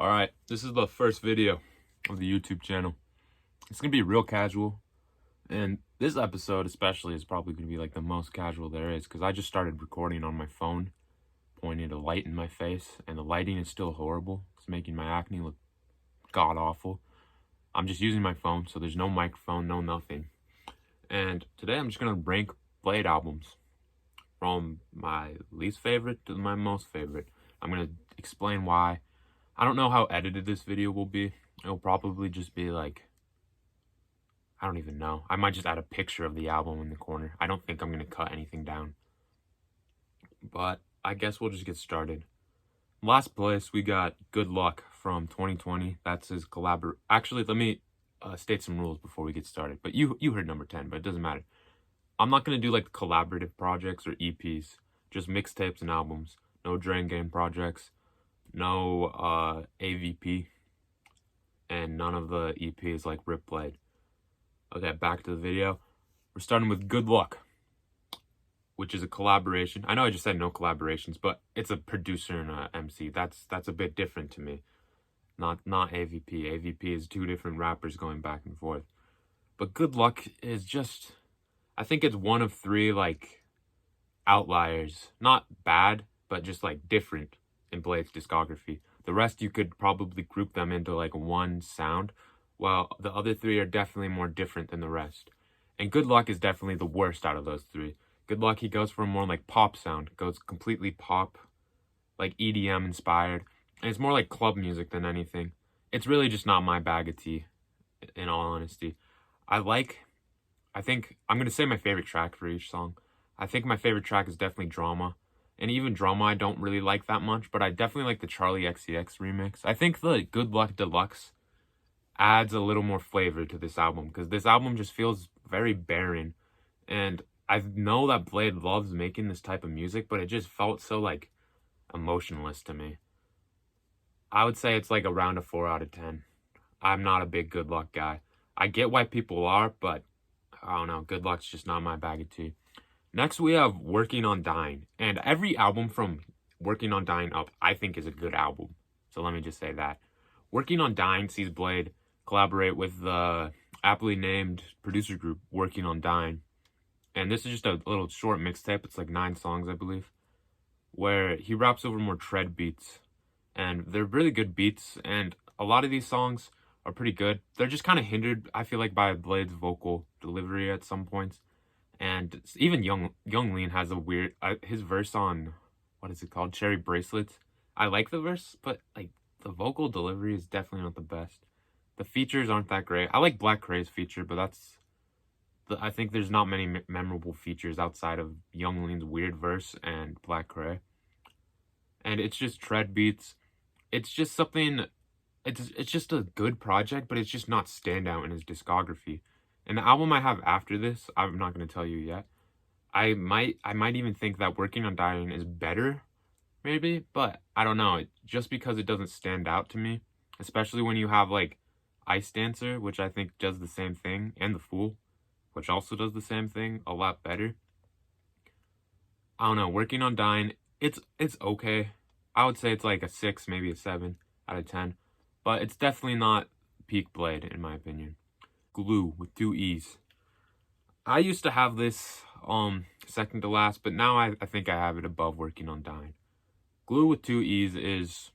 Alright, this is the first video of the YouTube channel. It's gonna be real casual, and this episode especially is probably gonna be like the most casual there is, because I just started recording on my phone, pointing a light in my face, and the lighting is still horrible. It's making my acne look god-awful. I'm just using my phone, so there's no microphone, no nothing. And today I'm just gonna rank Bladee albums from my least favorite to my most favorite. I'm gonna explain why. I don't know how edited this video will be. It'll probably just be like, I don't even know. I might just add a picture of the album in the corner. I don't think I'm going to cut anything down. But I guess we'll just get started. Last place, we got Good Luck from 2020. That's his Actually, let me state some rules before we get started. But you heard number 10, but it doesn't matter. I'm not going to do like collaborative projects or EPs. Just mixtapes and albums. No Drain Game projects. No AVP, and none of the EPs like Rip Bladee. Okay, back to the video. We're starting with Good Luck, which is a collaboration. I know I just said no collaborations, but it's a producer and a MC. That's a bit different to me. Not AVP. AVP is two different rappers going back and forth. But Good Luck is just, I think it's one of three like outliers. Not bad, but just like different in Bladee's discography. The rest you could probably group them into like one sound, while the other three are definitely more different than the rest. And Good Luck is definitely the worst out of those three. Good Luck, he goes for a more like pop sound, goes completely pop, like EDM inspired, and it's more like club music than anything. It's really just not my bag of tea, in all honesty. I think I'm gonna say my favorite track for each song. I think my favorite track is definitely Drama. And even Drama I don't really like that much, but I definitely like the Charlie XCX remix. I think the Good Luck Deluxe adds a little more flavor to this album, because this album just feels very barren. And I know that Bladee loves making this type of music, but it just felt so like emotionless to me. I would say it's like around a 4 out of 10. I'm not a big Good Luck guy. I get why people are, but I don't know. Good Luck's just not my bag of tea. Next, we have Working on Dying. And every album from Working on Dying up, I think, is a good album. So let me just say that. Working on Dying sees Bladee collaborate with the aptly named producer group Working on Dying. And this is just a little short mixtape. It's like 9 songs, I believe, where he raps over more tread beats. And they're really good beats. And a lot of these songs are pretty good. They're just kind of hindered, I feel like, by Bladee's vocal delivery at some points. And even Young Lean has a weird, his verse on, what is it called? Cherry Bracelets. I like the verse, but like the vocal delivery is definitely not the best. The features aren't that great. I like Black Cray's feature, but I think there's not many memorable features outside of Young Lean's weird verse and Black Cray. And it's just tread beats. It's just something, it's just a good project, but it's just not standout in his discography. And the album I have after this, I'm not going to tell you yet. I might even think that Working on Dying is better, maybe, but I don't know. Just because it doesn't stand out to me, especially when you have like Ice Dancer, which I think does the same thing, and The Fool, which also does the same thing a lot better. I don't know. Working on Dying, it's okay. I would say it's like a 6, maybe a 7 out of 10, but it's definitely not peak Bladee in my opinion. Glue with 2 E's. I used to have this second to last, but now I think I have it above Working on Dying. Glue with 2 E's is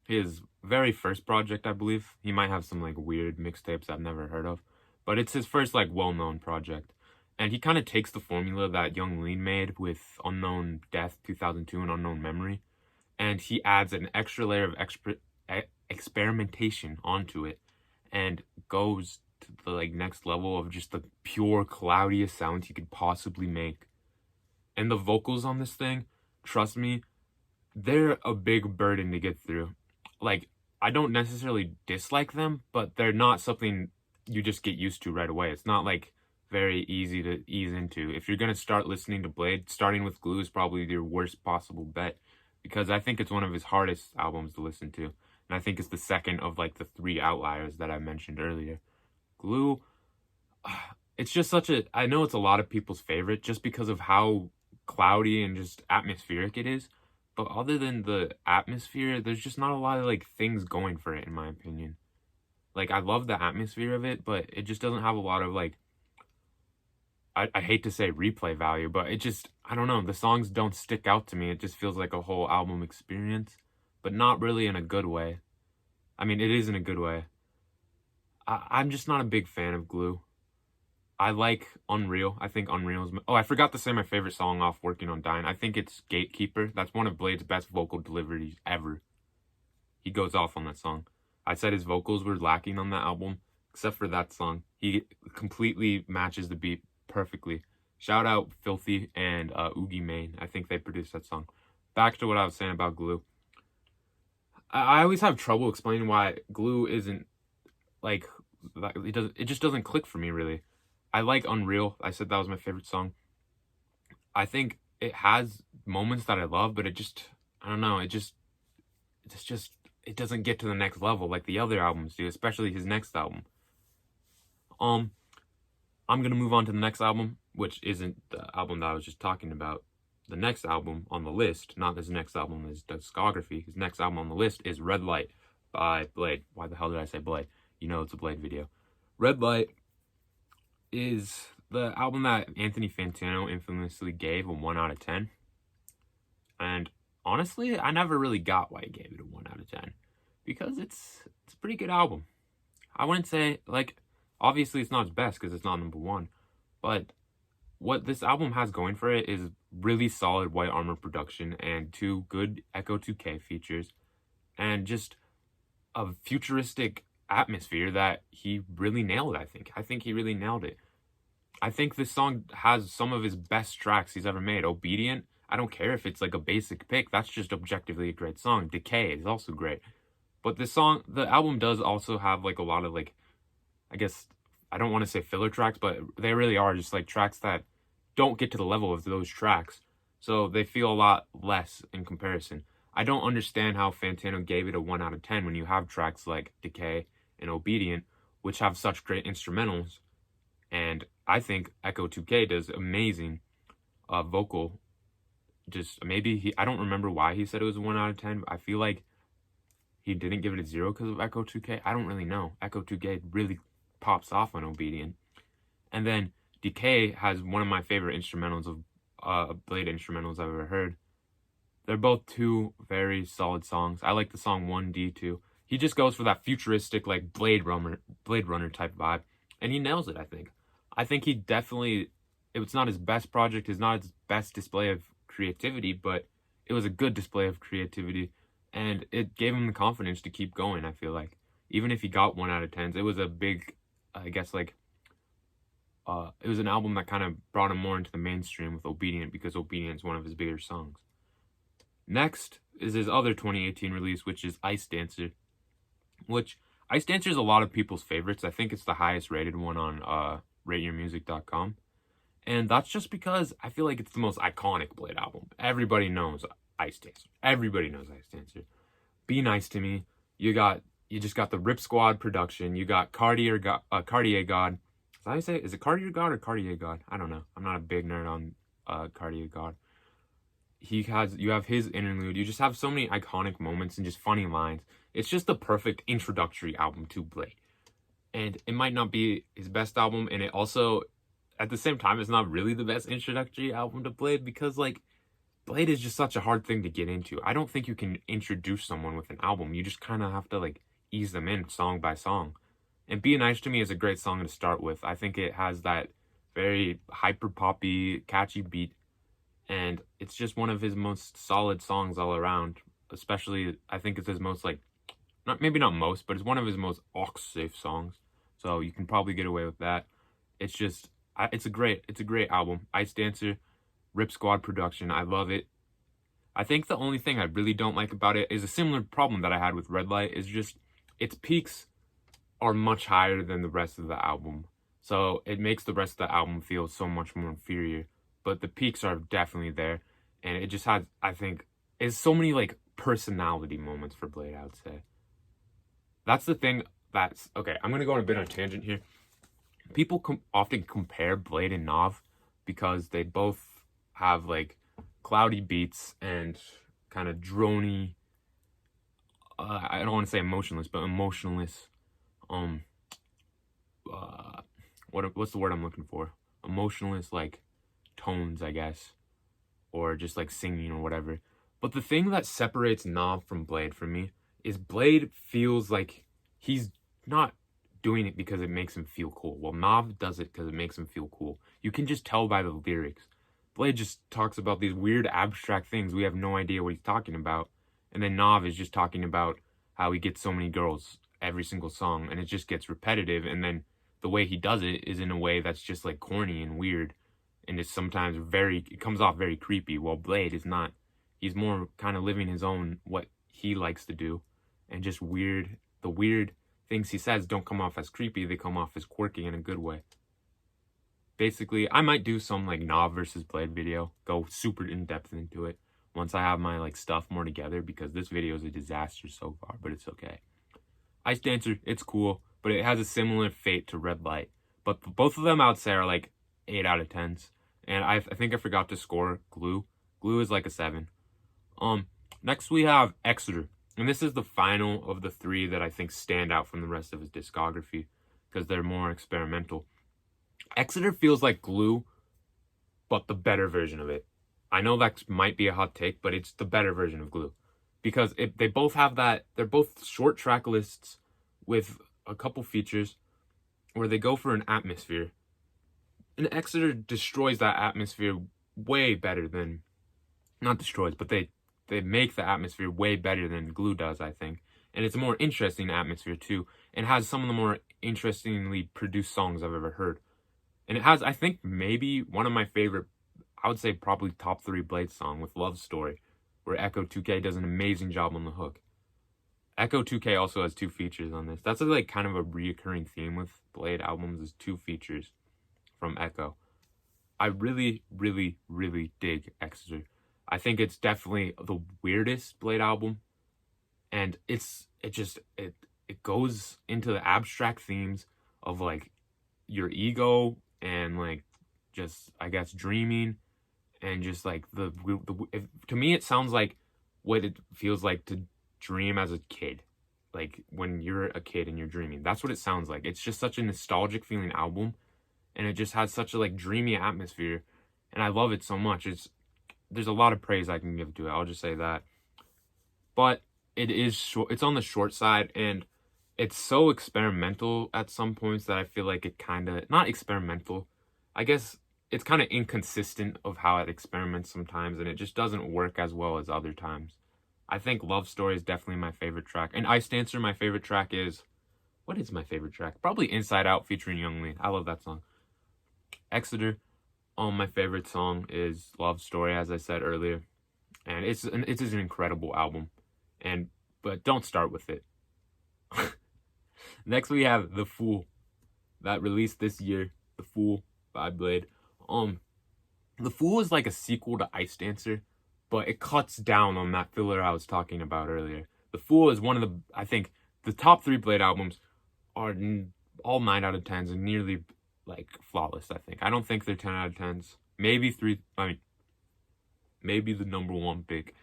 his very first project, I believe. He might have some like weird mixtapes I've never heard of, but it's his first like well-known project. And he kind of takes the formula that Young Lean made with Unknown Death 2002 and Unknown Memory, and he adds an extra layer of experimentation onto it and goes to the like next level of just the pure cloudiest sounds he could possibly make. And the vocals on this thing, trust me, they're a big burden to get through. Like, I don't necessarily dislike them, but they're not something you just get used to right away. It's not like very easy to ease into. If you're gonna start listening to Bladee, starting with Glue is probably your worst possible bet, because I think it's one of his hardest albums to listen to. And I think it's the second of like the 3 outliers that I mentioned earlier. Glue, it's just I know it's a lot of people's favorite just because of how cloudy and just atmospheric it is, But other than the atmosphere, there's just not a lot of like things going for it, in my opinion. Like, I love the atmosphere of it, but it just doesn't have a lot of like, I hate to say replay value, but it just, I don't know, the songs don't stick out to me. It just feels like a whole album experience, but not really in a good way. I mean, it is in a good way. I'm just not a big fan of Glue. I like Unreal. I think Unreal is... Oh, I forgot to say my favorite song off Working on Dying. I think it's Gatekeeper. That's one of Blade's best vocal deliveries ever. He goes off on that song. I said his vocals were lacking on that album, except for that song. He completely matches the beat perfectly. Shout out Filthy and Oogie Mane. I think they produced that song. Back to what I was saying about Glue. I always have trouble explaining why Glue isn't like it just doesn't click for me really. I like Unreal. I said that was my favorite song. I think it has moments that I love, but it just, I don't know, it doesn't get to the next level like the other albums do, especially his next album. I'm gonna move on to the next album, which isn't the album that I was just talking about. The next album on the list, not his next album, his discography. His next album on the list is Red Light by Blade. Why the hell did I say Blade? You know it's a Blade video. Red Light is the album that Anthony Fantano infamously gave a 1 out of 10. And honestly, I never really got why he gave it a 1 out of 10. Because it's a pretty good album. I wouldn't say, like, obviously it's not his best because it's not number 1. But what this album has going for it is really solid White Armor production and 2 good Echo 2K features. And just a futuristic atmosphere that he really nailed, I think. I think he really nailed it. I think this song has some of his best tracks he's ever made. Obedient, I don't care if it's like a basic pick. That's just objectively a great song. Decay is also great. But this song, the album does also have like a lot of like, I guess, I don't want to say filler tracks, but they really are just like tracks that don't get to the level of those tracks. So they feel a lot less in comparison. I don't understand how Fantano gave it a 1 out of 10 when you have tracks like Decay and Obedient, which have such great instrumentals. And I think Echo 2K does amazing vocal. Just maybe I don't remember why he said it was a 1 out of 10. But I feel like he didn't give it a 0 because of Echo 2K. I don't really know. Echo 2K really pops off on Obedient. And then Decay has one of my favorite instrumentals of Blade instrumentals I've ever heard. They're both 2 very solid songs. I like the song 1D2. He just goes for that futuristic, like, Blade Runner type vibe. And he nails it, I think. I think he definitely... It's not his best project. It's not his best display of creativity, but it was a good display of creativity. And it gave him the confidence to keep going, I feel like. Even if he got 1 out of 10s, it was a big, I guess, like... it was an album that kind of brought him more into the mainstream with Obedient, because Obedient is one of his bigger songs. Next is his other 2018 release, which is Ice Dancer. Which, Ice Dancer is a lot of people's favorites. I think it's the highest rated one on rateyourmusic.com. And that's just because I feel like it's the most iconic Blade album. Everybody knows Ice Dancer. Everybody knows Ice Dancer. Be Nice to Me. You just got the Rip Squad production. You got Cartier God. Is that how you say it? Is it Cartier God or Cartier God? I don't know. I'm not a big nerd on Cartier God. You have his interlude. You just have so many iconic moments and just funny lines. It's just the perfect introductory album to Blade. And it might not be his best album, and it also, at the same time, it's not really the best introductory album to Blade, because, like, Blade is just such a hard thing to get into. I don't think you can introduce someone with an album. You just kind of have to, like, ease them in song by song. And Be Nice to Me is a great song to start with. I think it has that very hyper-poppy, catchy beat. And it's just one of his most solid songs all around. Especially, I think it's his most, like, maybe not most, but it's one of his most aux-safe songs. So you can probably get away with that. It's just, it's a great album. Ice Dancer, Rip Squad production. I love it. I think the only thing I really don't like about it is a similar problem that I had with Red Light, is just its peaks are much higher than the rest of the album. So it makes the rest of the album feel so much more inferior. But the peaks are definitely there. And it just has, I think, it's so many, like, personality moments for Blade, I would say. That's the thing that's... Okay, I'm going to go on a bit on a tangent here. People often compare Blade and Nav because they both have, like, cloudy beats and kind of drony, I don't want to say emotionless, but emotionless, what's the word I'm looking for? Emotionless, like, tones, I guess, or just like singing or whatever. But the thing that separates Nav from Bladee for me is Bladee feels like he's not doing it because it makes him feel cool. Well, Nav does it because it makes him feel cool. You can just tell by the lyrics. Bladee just talks about these weird abstract things. We have no idea what he's talking about. And then Nav is just talking about how he gets so many girls every single song, and it just gets repetitive. And then the way he does it is in a way that's just like corny and weird, and it's sometimes it comes off very creepy. While Bladee is not. He's more kind of living his own, what he likes to do, and just weird. The weird things he says don't come off as creepy, they come off as quirky in a good way. Basically, I might do some like Nav versus Bladee video, go super in depth into it once I have my like stuff more together, because this video is a disaster so far, but it's okay. Ice Dancer, it's cool, but it has a similar fate to Red Light. But both of them, I would say, are like 8 out of 10s. And I think I forgot to score Glue. Glue is like a 7. Next we have Exeter. And this is the final of the 3 that I think stand out from the rest of his discography, because they're more experimental. Exeter feels like Glue, but the better version of it. I know that might be a hot take, but it's the better version of Glue. Because they both have that, they're both short track lists with a couple features where they go for an atmosphere. And Exeter destroys that atmosphere way better than, not destroys, but they make the atmosphere way better than Glue does, I think. And it's a more interesting atmosphere too, and has some of the more interestingly produced songs I've ever heard. And it has, I think, maybe one of my favorite, I would say probably top 3 Bladee song with Love Story, where Echo 2K does an amazing job on the hook. Echo 2K also has 2 features on this. That's like kind of a reoccurring theme with Bladee albums, is 2 features from Echo. I really, really, really dig Exeter. I think it's definitely the weirdest Bladee album, and it goes into the abstract themes of like your ego and like just, I guess, dreaming, and just like to me it sounds like what it feels like to dream as a kid, like when you're a kid and you're dreaming. That's what it sounds like. It's just such a nostalgic feeling album, and it just has such a like dreamy atmosphere, and I love it so much. There's a lot of praise I can give to it, I'll just say that. But it is short, it's on the short side, and it's so experimental at some points that I feel like it kind of, not experimental, I guess it's kind of inconsistent of how it experiments sometimes, and it just doesn't work as well as other times. I think Love Story is definitely my favorite track. And Ice Dancer, my favorite track is, what is my favorite track? Probably Inside Out featuring Young Lean. I love that song. Exeter, my favorite song is Love Story, as I said earlier. And it's an incredible album. But don't start with it. Next we have The Fool, that released this year. The Fool by Bladee. The Fool is like a sequel to Ice Dancer, but it cuts down on that filler I was talking about earlier. The Fool is one of the, I think, the top 3 Bladee albums are all 9 out of 10s and nearly like flawless, I think. I don't think they're 10 out of 10s. Maybe 3, maybe the number 1 pick.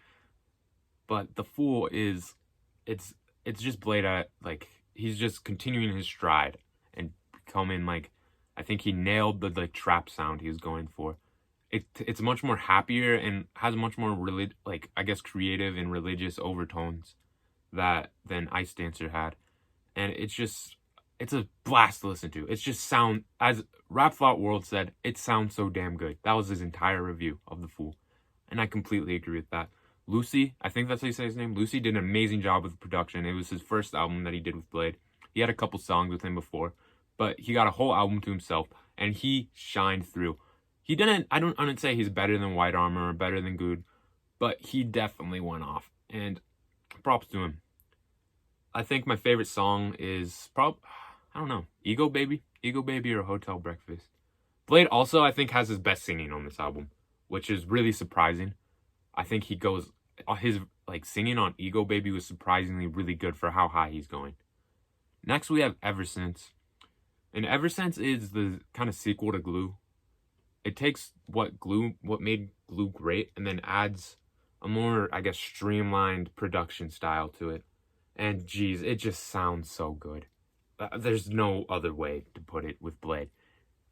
But The Fool is, it's just Bladee at, like, he's just continuing his stride and becoming like, I think he nailed the like trap sound he was going for. It's much more happier and has much more I guess creative and religious overtones than Ice Dancer had. And it's a blast to listen to. It's just sound, as Rap Thought World said, it sounds so damn good. That was his entire review of The Fool, and I completely agree with that. Lucy, I think that's how you say his name. Lucy did an amazing job with the production. It was his first album that he did with Bladee. He had a couple songs with him before, but he got a whole album to himself, and he shined through. He didn't, I don't say he's better than White Armor or better than Good, but he definitely went off, and props to him. I think my favorite song is I don't know, Ego Baby or Hotel Breakfast. Bladee also, I think, has his best singing on this album, which is really surprising. I think his like singing on Ego Baby was surprisingly really good for how high he's going. Next we have Ever Since. And Ever Since is the kind of sequel to Glue. It takes what made Glue great and then adds a more, I guess, streamlined production style to it. And geez, it just sounds so good. There's no other way to put it with Bladee.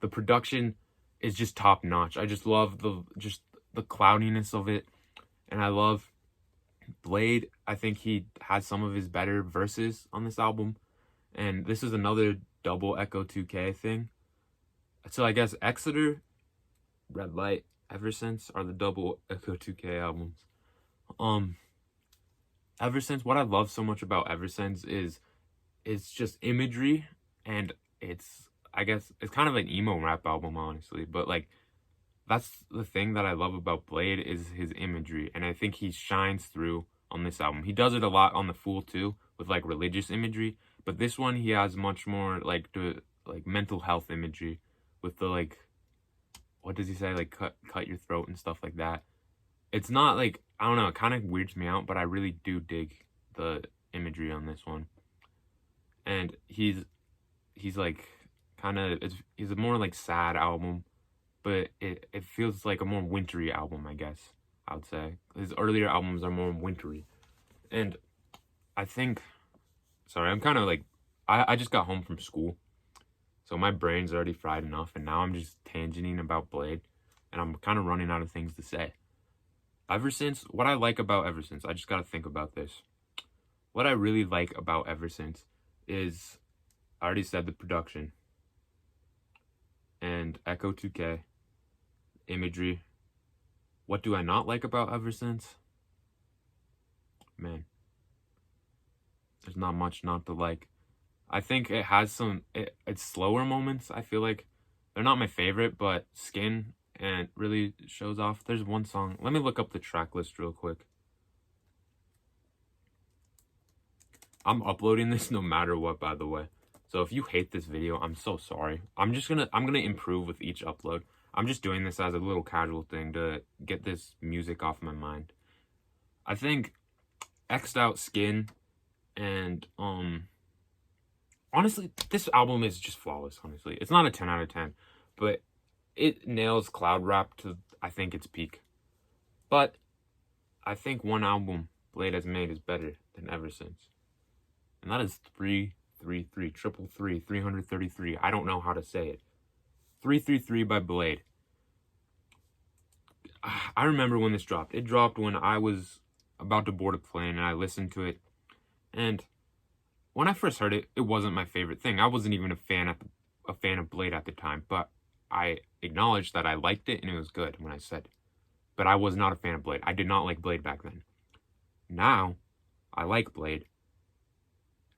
The production is just top notch. I just love the cloudiness of it, and I love Bladee. I think he has some of his better verses on this album, and this is another double Echo 2K thing. So I guess Exeter, Red Light, Ever Since are the double Echo 2K albums. Ever Since, what I love so much about Ever Since is it's just imagery, and I guess it's kind of an emo rap album, honestly, but like that's the thing that I love about Bladee is his imagery, and I think he shines through on this album. He does it a lot on The Fool too, with like religious imagery, but this one he has much more like mental health imagery with the like, what does he say, like cut your throat and stuff like that. It's not like, I don't know, it kind of weirds me out, but I really do dig the imagery on this one. And he's like kind of, he's a more like sad album, but it feels like a more wintry album, I guess I would say. His earlier albums are more wintry. And I think, sorry, I'm kind of like, I just got home from school, so my brain's already fried enough, and now I'm just tangenting about Bladee, and I'm kind of running out of things to say. Ever Since, what I like about Ever Since, I just got to think about this. What I really like about Ever Since is, I already said the production, and Echo 2K, imagery. What do I not like about Ever Since? Man, there's not much not to like. I think it has it's slower moments. I feel like they're not my favorite, but Skin and really shows off. There's one song. Let me look up the track list real quick. I'm uploading this no matter what, by the way. So if you hate this video, I'm so sorry. I'm gonna improve with each upload. I'm just doing this as a little casual thing to get this music off my mind. I think X'd Out, Skin, and honestly, this album is just flawless, honestly. It's not a 10 out of 10, but it nails cloud rap to, I think, its peak. But I think one album Bladee has made is better than Ever Since. And that is 333. I don't know how to say it. 333 by Bladee. I remember when this dropped. It dropped when I was about to board a plane, and I listened to it. And when I first heard it, it wasn't my favorite thing. I wasn't even a fan of Bladee at the time, but I acknowledged that I liked it and it was good when I said it. But I was not a fan of Bladee. I did not like Bladee back then. Now, I like Bladee,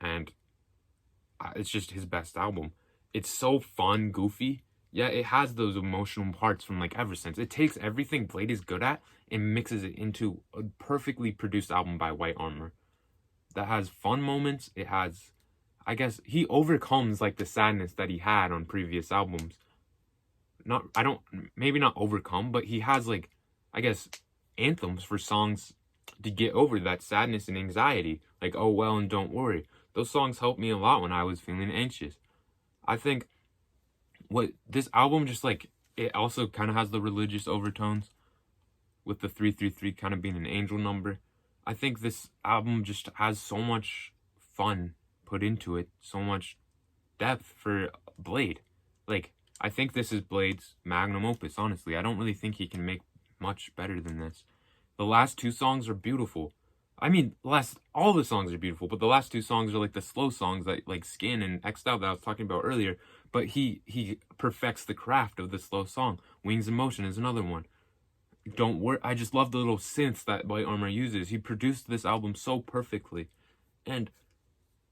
and it's just his best album. It's so fun, goofy. Yeah, it has those emotional parts from like Ever Since. It takes everything Bladee is good at and mixes it into a perfectly produced album by White Armor that has fun moments. It has, I guess, he overcomes like the sadness that he had on previous albums. Maybe not overcome, but he has like, I guess, anthems for songs to get over that sadness and anxiety. Like Oh Well and Don't Worry. Those songs helped me a lot when I was feeling anxious. I think what this album just like, it also kind of has the religious overtones with the 333 kind of being an angel number. I think this album just has so much fun put into it, so much depth for Bladee. Like, I think this is Blade's magnum opus, honestly. I don't really think he can make much better than this. The last two songs are beautiful. I mean, all the songs are beautiful, but the last two songs are like the slow songs that like Skin and X'd Out that I was talking about earlier. But he perfects the craft of the slow song. Wings in Motion is another one. Don't Worry. I just love the little synths that White Armor uses. He produced this album so perfectly. And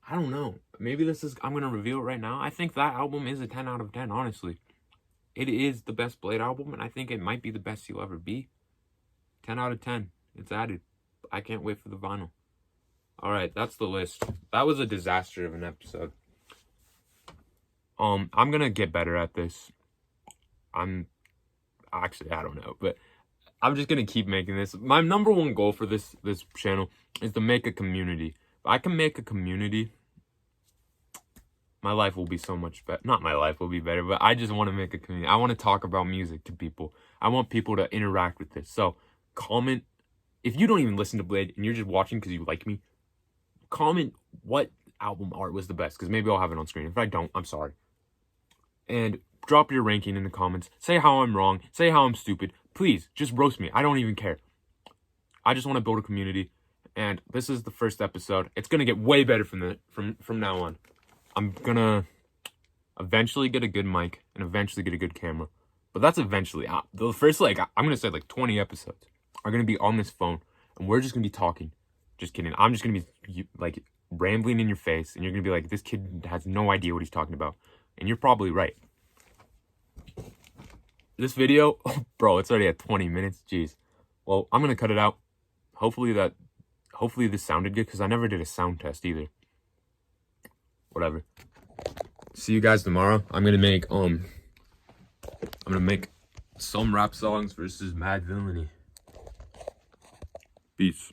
I don't know. Maybe I'm going to reveal it right now. I think that album is a 10 out of 10, honestly. It is the best Bladee album, and I think it might be the best he'll ever be. 10 out of 10. It's added. I can't wait for the vinyl. Alright, that's the list. That was a disaster of an episode. I'm going to get better at this. Actually, I don't know, but I'm just going to keep making this. My number one goal for this channel is to make a community. If I can make a community, my life will be so much better. Not my life will be better, but I just want to make a community. I want to talk about music to people. I want people to interact with this. So comment if you don't even listen to Bladee and you're just watching because you like me, comment what album art was the best, because maybe I'll have it on screen. If I don't, I'm sorry. And drop your ranking in the comments. Say how I'm wrong. Say how I'm stupid. Please, just roast me. I don't even care. I just want to build a community. And this is the first episode. It's going to get way better from now on. I'm going to eventually get a good mic and eventually get a good camera. But that's eventually. The first, I'm going to say 20 episodes are going to be on this phone. And we're just going to be talking. Just kidding. I'm just going to be, rambling in your face. And you're going to be like, this kid has no idea what he's talking about. And you're probably right. This video, bro, it's already at 20 minutes. Jeez. Well, I'm going to cut it out. Hopefully this sounded good, because I never did a sound test either. Whatever. See you guys tomorrow. I'm gonna make some rap songs versus Mad Villainy. Peace.